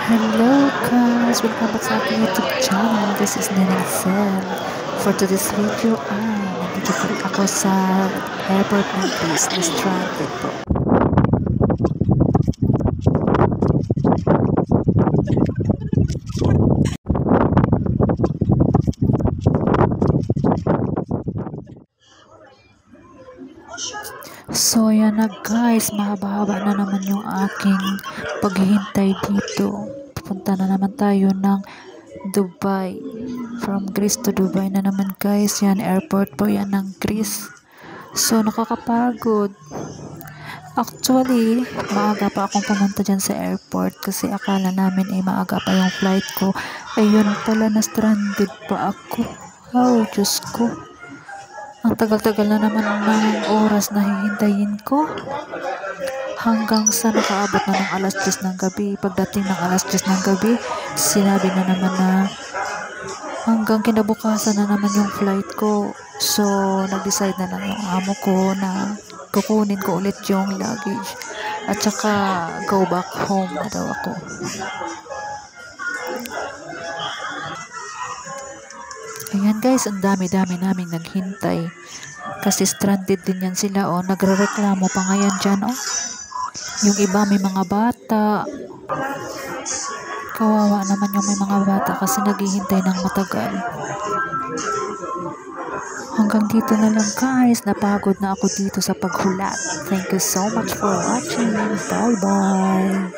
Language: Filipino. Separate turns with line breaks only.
Hello guys! Welcome back sa aking YouTube channel. This is Neneng Sen. For today's video nandito po ako sa airport ng Greece na stranded po. So yan na guys, mahaba-haba na naman yung aking paghihintay dito. Pupunta na naman tayo ng Dubai. From Greece to Dubai na naman guys. Yan, airport po yan ng Greece. So nakakapagod. Actually, maaga pa akong pumunta dyan sa airport kasi akala namin ay maaga pa yung flight ko. Ayun pala, na stranded pa ako. Oh, Diyos ko. Ang tagal-tagal na naman ng oras na hihintayin ko. Hanggang sa nakaabot na ng alas 10 ng gabi. Pagdating ng alas 10 ng gabi, sinabi na naman na hanggang kinabukasan na naman yung flight ko. So, nag-decide na lang yung amo ko na kukunin ko ulit yung luggage. At saka, go back home na daw ako. Ayan guys, ang dami-dami naming naghintay. Kasi stranded din yan sila, oh. Nagre-reklamo pa ngayon dyan, oh. Yung iba may mga bata. Kawawa naman yung may mga bata kasi naghihintay ng matagal. Hanggang dito na lang guys. Napagod na ako dito sa paghulat. Thank you so much for watching. Bye-bye.